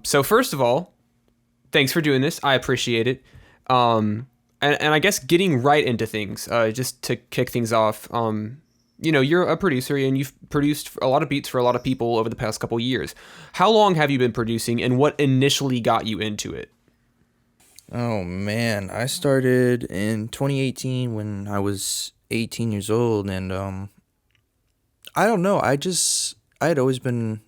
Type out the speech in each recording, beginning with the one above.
So first of all, thanks for doing this. I appreciate it. And I guess getting right into things, just to kick things off. You're a producer and you've produced a lot of beats for a lot of people over the past couple years. How long have you been producing, and what initially got you into it? Oh man, I started in 2018 when I was 18 years old, and I don't know. I had always been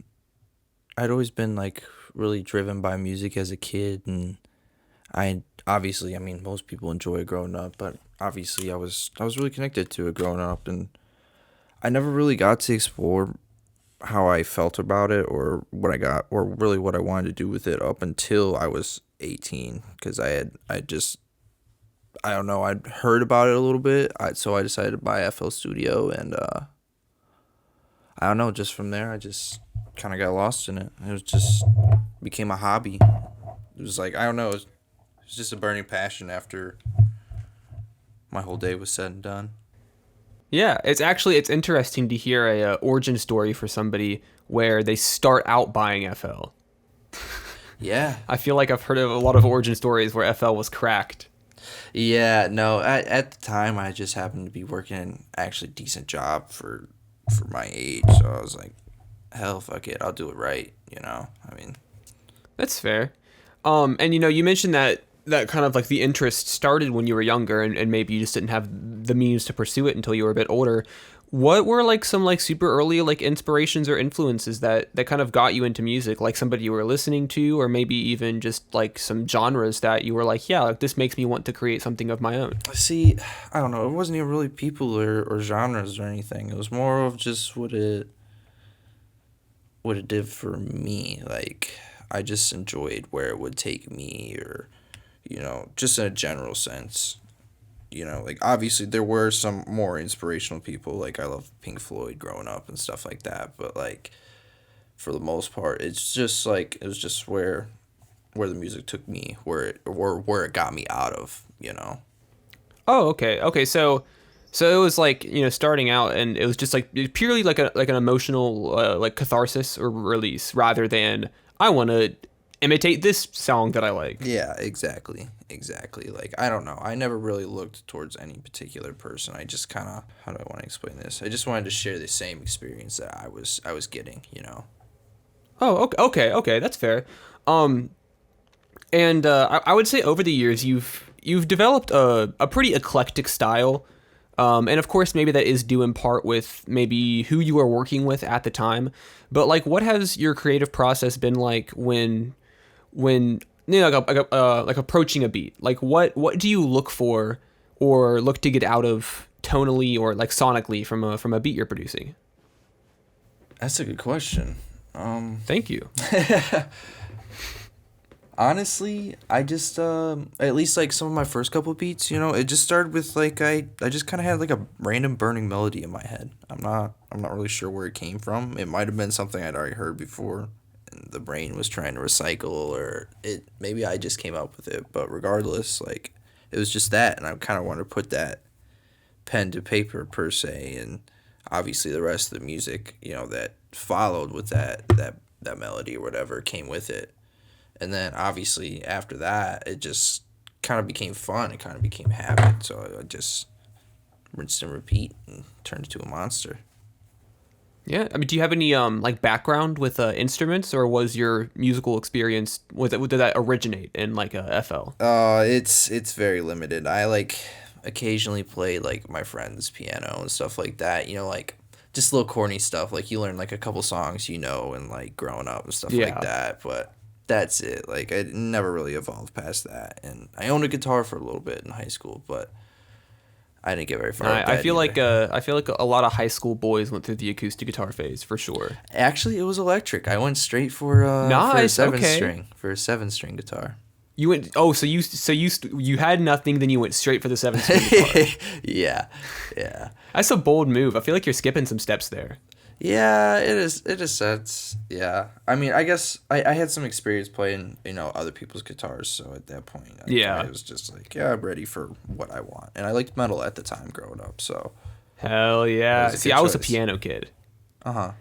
like really driven by music as a kid, and I mean, most people enjoy it growing up, but obviously I was really connected to it growing up, and I never really got to explore how I felt about it or or really what I wanted to do with it up until I was 18, because I don't know, I'd heard about it a little bit. So I decided to buy FL Studio, and I don't know, just from there I just kind of got lost in it. It was just became a hobby. It was like, I don't know, it was just a burning passion after my whole day was said and done. Yeah, it's interesting to hear a origin story for somebody where they start out buying FL. Yeah. I feel like I've heard of a lot of origin stories where FL was cracked. Yeah, no, at the time I just happened to be working an actually decent job for my age, so I was like, hell, fuck it, I'll do it right, you know? I mean, That's fair. And you mentioned that kind of like the interest started when you were younger, and maybe you just didn't have the means to pursue it until you were a bit older. What were like some like super early like inspirations or influences that kind of got you into music? Like somebody you were listening to, or maybe even just like some genres that you were like, yeah, like this makes me want to create something of my own. see, I don't know, it wasn't even really people or genres or anything. It was more of just what it did for me. Like, I just enjoyed where it would take me, or, just in a general sense. Like, obviously there were some more inspirational people. Like, I love Pink Floyd growing up and stuff like that. But, like, for the most part, it's just like, it was just where the music took me, where it got me out of. Oh, okay, okay. So it was like starting out, and it was just like purely like an emotional like catharsis or release, rather than I want to imitate this song that I like. Yeah, exactly. Exactly. Like, I don't know. I never really looked towards any particular person. I just kind of, how do I want to explain this? I just wanted to share the same experience that I was getting. Oh, okay, okay, okay. That's fair. Um, and I would say over the years you've developed a pretty eclectic style. And of course, maybe that is due in part with maybe who you are working with at the time. But like, what has your creative process been like when like approaching a beat? Like, what do you look for or look to get out of tonally or like sonically from a beat you're producing? That's a good question. Thank you. Honestly, I just at least like some of my first couple beats, it just started with like I just kind of had like a random burning melody in my head. I'm not really sure where it came from. It might have been something I'd already heard before, and the brain was trying to recycle, or it maybe I just came up with it. But regardless, like, it was just that, and I kind of wanted to put that pen to paper per se, and obviously the rest of the music, that followed with that melody or whatever came with it. And then obviously after that, it just kind of became fun. It kind of became habit. So I just rinsed and repeat and turned into a monster. Yeah, I mean, do you have any like background with instruments, or was your musical experience did that originate in like a FL? It's very limited. I like occasionally play like my friend's piano and stuff like that. Like just little corny stuff. Like, you learn like a couple songs, and like growing up and stuff like Yeah. that. But that's it. Like, I never really evolved past that. And I owned a guitar for a little bit in high school, but I didn't get very far with I that feel like either. I feel like a lot of high school boys went through the acoustic guitar phase for sure. Actually, it was electric. I went straight for a Nice. seven Okay. string for a 7 string guitar. You went. Oh, you had nothing, then you went straight for the 7 string guitar. Yeah, yeah, That's a bold move. I feel like you're skipping some steps there. yeah. It is. It is sense. Yeah. I mean, I guess I had some experience playing, other people's guitars. So at that point, I Yeah. was just like, yeah, I'm ready for what I want. And I liked metal at the time growing up, so Hell it yeah. was a See, good I was a choice. piano kid. Uh huh.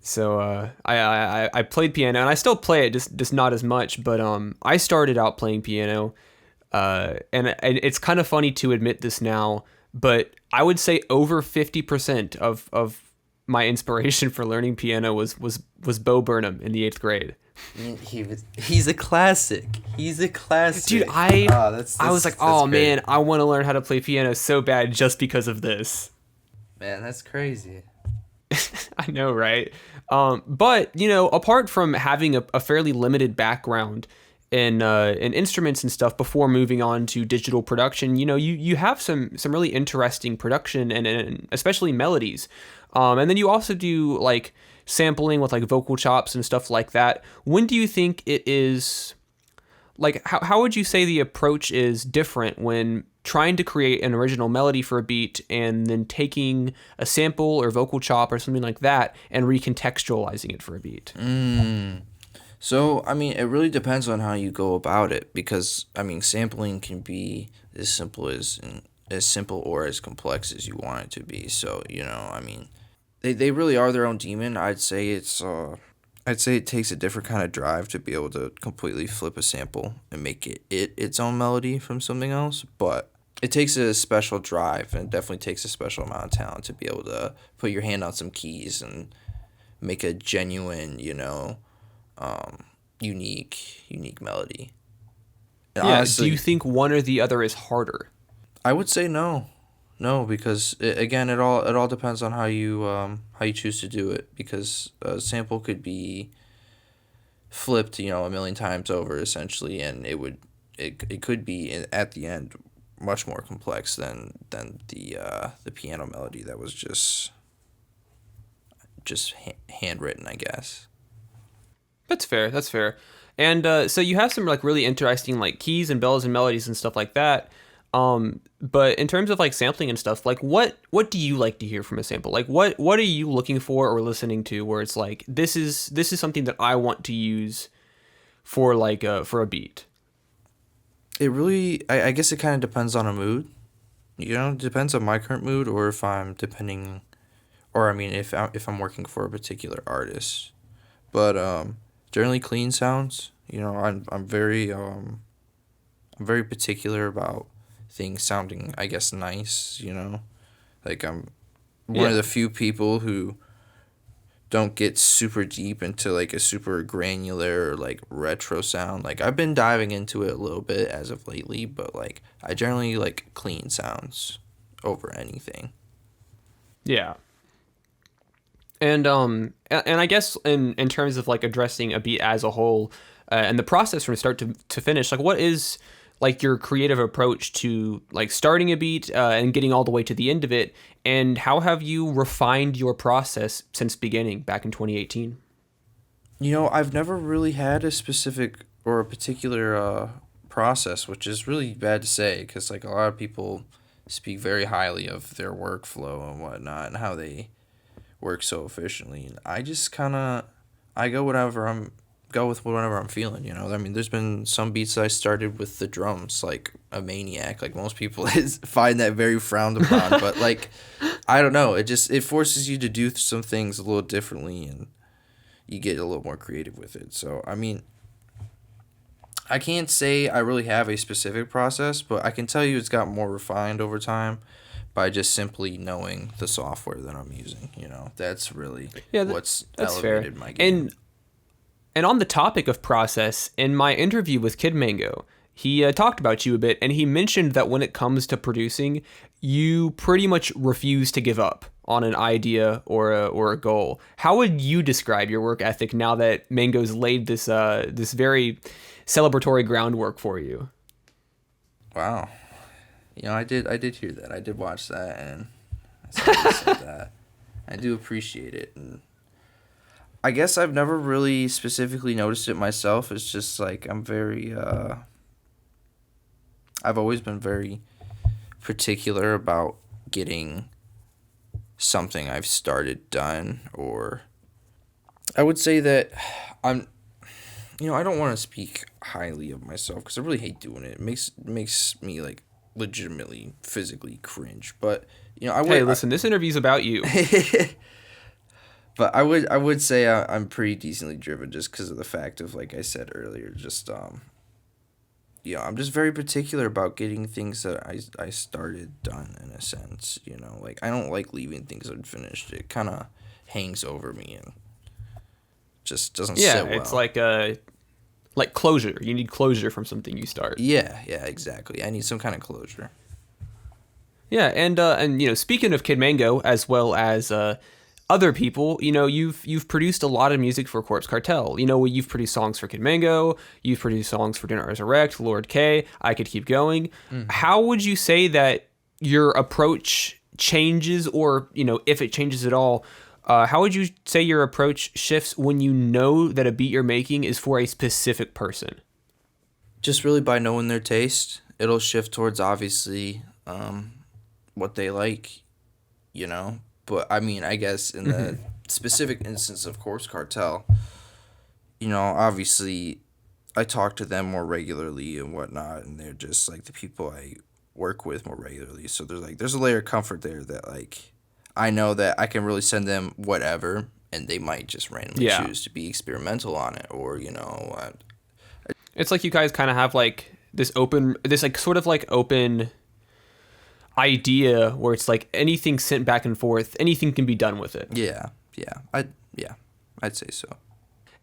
So I played piano and I still play it, just not as much. But I started out playing piano, and it's kind of funny to admit this now, but I would say over 50% of my inspiration for learning piano was Bo Burnham in the 8th grade. He's a classic. He's a classic. Dude, I was like, oh great. man, I want to learn how to play piano so bad just because of this. Man, that's crazy. I know, right? But apart from having a fairly limited background in instruments and stuff before moving on to digital production, you have some really interesting production and especially melodies. And then you also do like sampling with like vocal chops and stuff like that. When do you think it is like how would you say the approach is different when trying to create an original melody for a beat and then taking a sample or vocal chop or something like that and recontextualizing it for a beat? So, I mean, it really depends on how you go about it because, I mean, sampling can be as simple or as complex as you want it to be. So, I mean, they really are their own demon. I'd say it takes a different kind of drive to be able to completely flip a sample and make it its own melody from something else, but it takes a special drive and it definitely takes a special amount of talent to be able to put your hand on some keys and make a genuine, unique melody. And Yeah. honestly, Do you think one or the other is harder? I would say no, because again, it all depends on how you choose to do it. Because a sample could be flipped, a million times over, essentially, and it could be at the end much more complex than the piano melody that was just handwritten, I guess. That's fair. That's fair. And so you have some like really interesting like keys and bells and melodies and stuff like that. But in terms of like sampling and stuff, like what do you like to hear from a sample? Like what are you looking for or listening to where it's like this is something that I want to use for like for a beat? It really, I guess it kind of depends on a mood. It depends on my current mood, or if I'm depending, or I mean, if I'm working for a particular artist. But generally, clean sounds. I'm very particular about things sounding, I guess, nice. Like I'm one of Yeah. the few people who don't get super deep into like a super granular or like retro sound. Like I've been diving into it a little bit as of lately, but like I generally like clean sounds over anything. Yeah. And I guess in terms of like addressing a beat as a whole, and the process from start to finish, like what is like your creative approach to like starting a beat and getting all the way to the end of it, and how have you refined your process since beginning back in 2018? I've never really had a specific or a particular process, which is really bad to say because like a lot of people speak very highly of their workflow and whatnot and how they work so efficiently. And I just kind of I go with whatever I'm feeling. I mean, there's been some beats that I started with the drums like a maniac. Like most people find that very frowned upon, but like I don't know. It forces you to do some things a little differently and you get a little more creative with it. So, I mean, I can't say I really have a specific process, but I can tell you it's got more refined over time by just simply knowing the software that I'm using. That's really Yeah, what's that's fair. elevated my game. And on the topic of process, in my interview with Kid Mango, he talked about you a bit, and he mentioned that when it comes to producing, you pretty much refuse to give up on an idea or a goal. How would you describe your work ethic now that Mango's laid this very celebratory groundwork for you? Wow. I did hear that. I did watch that, and I said that. I do appreciate it, and I guess I've never really specifically noticed it myself. It's just like I've always been very particular about getting something I've started done, or I would say that I'm I don't want to speak highly of myself because I really hate doing it. It makes me like legitimately physically cringe. But I Hey, would listen, this interview's about you. But I would say I'm pretty decently driven just because of the fact of, like I said earlier, just I'm just very particular about getting things that I started done in a sense. Like I don't like leaving things unfinished. It kind of hangs over me and just doesn't Yeah, sit well. it's like closure. You need closure from something you start. Yeah, exactly. I need some kind of closure. Yeah, and speaking of Kid Mango as well as other people, you've produced a lot of music for Corpse Cartel. You've produced songs for Kid Mango, you've produced songs for Dinner Resurrect, Lord K. I could keep going. How would you say that your approach changes, or if it changes at all? How would you say your approach shifts when you know that a beat you're making is for a specific person? Just really by knowing their taste, it'll shift towards obviously what they like, But I mean, I guess in the specific instance of Corpse Cartel, obviously I talk to them more regularly and whatnot, and they're just like the people I work with more regularly. So there's a layer of comfort there that like I know that I can really send them whatever, and they might just randomly choose to be experimental on it, or It's like you guys kind of have like this like sort of like open idea where it's like anything sent back and forth, anything can be done with it. I'd say so.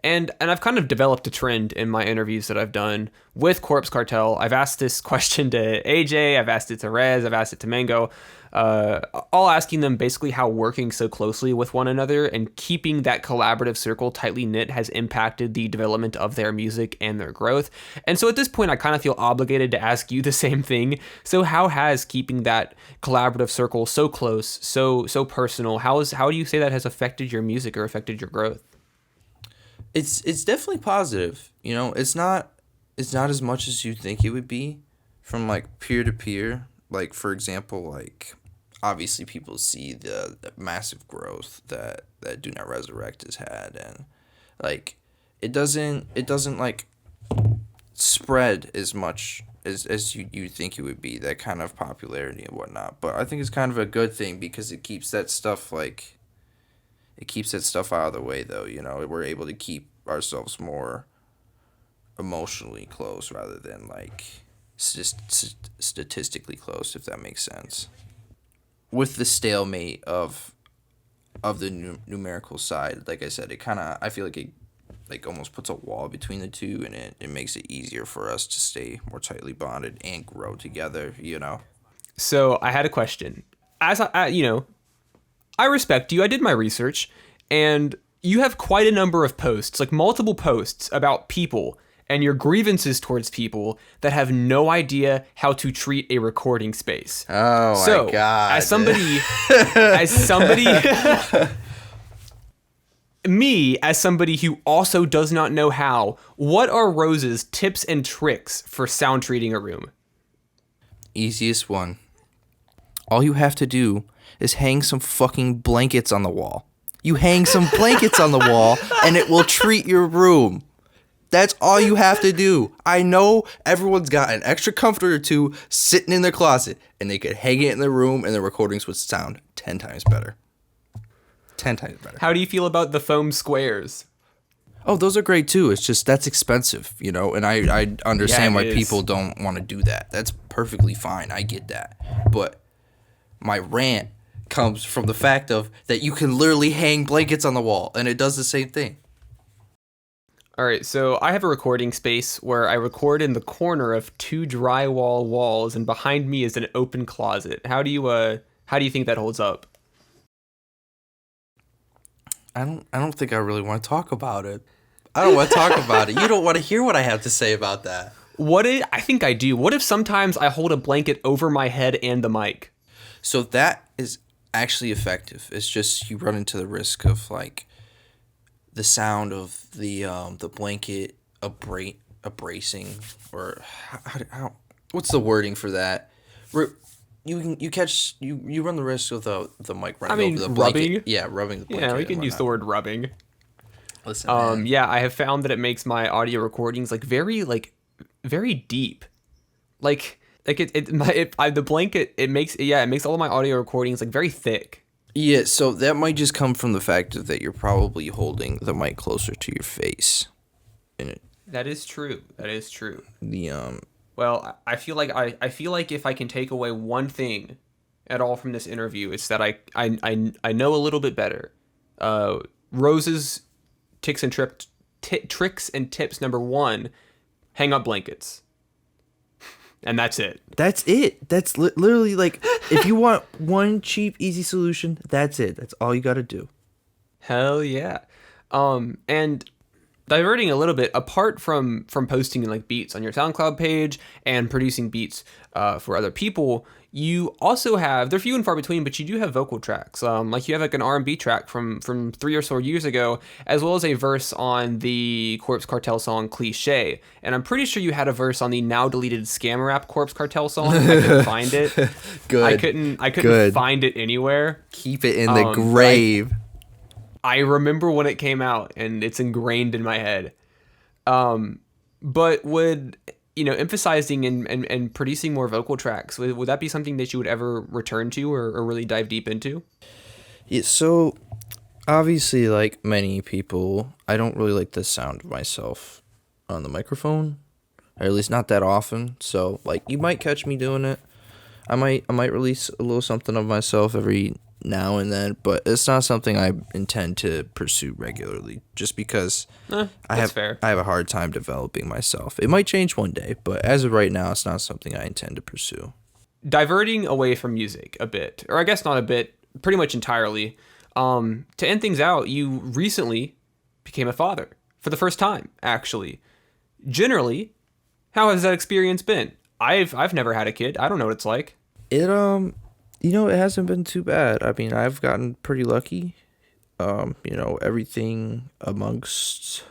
And I've kind of developed a trend in my interviews that I've done with Corpse Cartel. I've asked this question to AJ, I've asked it to Rez, I've asked it to Mango, all asking them basically how working so closely with one another and keeping that collaborative circle tightly knit has impacted the development of their music and their growth. And so at this point, I kind of feel obligated to ask you the same thing. So how has keeping that collaborative circle so close, so personal, how do you say that has affected your music or affected your growth? It's definitely positive. It's not as much as you think it would be from like peer to peer. Like for example, like obviously people see the massive growth that Do Not Resurrect has had, and like it doesn't like spread as much as you think it would be, that kind of popularity and whatnot. But I think it's kind of a good thing because it keeps that stuff out of the way, though. We're able to keep ourselves more emotionally close rather than like statistically close, if that makes sense. With the stalemate of the numerical side, like I said, I feel like it like almost puts a wall between the two, and it makes it easier for us to stay more tightly bonded and grow together. So I had a question. As I respect you. I did my research, and you have quite a number of posts, like multiple posts about people and your grievances towards people that have no idea how to treat a recording space. Oh my God. As somebody, as somebody who also does not know how, what are Rose's tips and tricks for sound treating a room? Easiest one. All you have to do is hang some fucking blankets on the wall. You hang some blankets on the wall, and it will treat your room. That's all you have to do. I know everyone's got an extra comforter or two sitting in their closet, and they could hang it in their room, and the recordings would sound 10 times better. 10 times better. How do you feel about the foam squares? Oh, those are great too. It's just that's expensive, and I understand why people don't want to do that. That's perfectly fine. I get that. But my rant comes from the fact of that you can literally hang blankets on the wall, and it does the same thing. All right, so I have a recording space where I record in the corner of two drywall walls, and behind me is an open closet. How do you think that holds up? I don't think I really want to talk about it. I don't want to talk about it. You don't want to hear what I have to say about that. I think I do. What if sometimes I hold a blanket over my head and the mic? So that is actually effective. It's just you run into the risk of like the sound of the blanket abrasing, or how what's the wording for that? You run the risk of the mic running over the blanket. Rubbing. Yeah, rubbing the blanket. Yeah, we can use the word rubbing. Listen, man. Yeah, I have found that it makes my audio recordings very deep. The blanket, it makes all of my audio recordings like very thick. Yeah, so that might just come from the fact that you're probably holding the mic closer to your face. And That is true. That is true. the Well, I feel like I feel like if I can take away one thing at all from this interview, it's that I know a little bit better. Rose's tricks and tips number one: hang up blankets, and that's it. That's it. That's literally like, if you want one cheap, easy solution, that's it. That's all you got to do. Hell yeah. And diverting a little bit, apart from posting like beats on your SoundCloud page and producing beats for other people, you also have, they're few and far between, but you do have vocal tracks. Like you have like an R&B track from 3 or so years ago, as well as a verse on the Corpse Cartel song Cliche. And I'm pretty sure you had a verse on the now deleted Scam Rap Corpse Cartel song. I couldn't find it. Good. I couldn't Good. find it anywhere. Keep it in the but grave. I remember when it came out, and it's ingrained in my head. But would, emphasizing and producing more vocal tracks, would that be something that you would ever return to or really dive deep into? Yeah, so obviously, like many people, I don't really like the sound of myself on the microphone, or at least not that often. So, like, you might catch me doing it. I might release a little something of myself every now and then, but it's not something I intend to pursue regularly, just because That's fair. I have a hard time developing myself. It might change one day, but as of right now, it's not something I intend to pursue. Diverting away from music a bit, or I guess not a bit, pretty much entirely. To end things out, you recently became a father for the first time, actually. Generally, how has that experience been? I've never had a kid. I don't know what it's like. It it hasn't been too bad. I mean, I've gotten pretty lucky. Everything amongst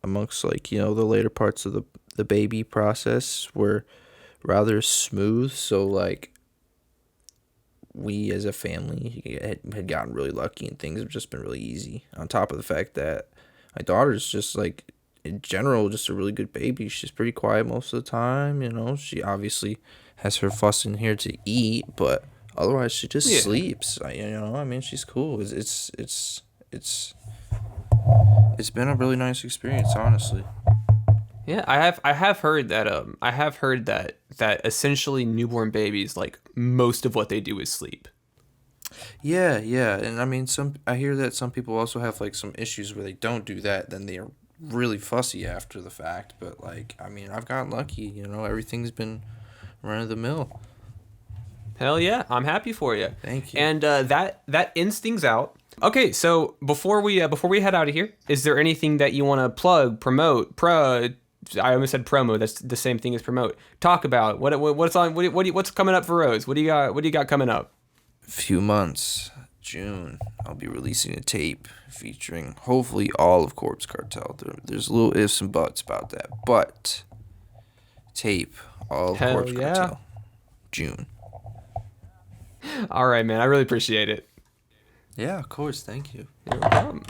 like, the later parts of the baby process were rather smooth. So like, we as a family had gotten really lucky, and things have just been really easy. On top of the fact that my daughter's just like, in general, just a really good baby. She's pretty quiet most of the time. She obviously has her fuss in here to eat, but otherwise she just sleeps. I mean, she's cool. It's been a really nice experience, honestly. Yeah, I have heard that that essentially newborn babies, like, most of what they do is sleep. Yeah, and I mean, I hear that some people also have like some issues where they don't do that, then they are really fussy after the fact. But like, I mean, I've gotten lucky. Everything's been run of the mill. Hell yeah, I'm happy for you. Thank you. And that ends things out. Okay, so before we head out of here, is there anything that you want to plug, promote, I almost said promo. That's the same thing as promote. Talk about what's coming up for Rose. What do you got? What do you got coming up? Few months, June, I'll be releasing a tape featuring hopefully all of Corpse Cartel. There's little ifs and buts about that, but tape all of Corpse Cartel, June. All right, man. I really appreciate it. Yeah, of course. Thank you. No problem.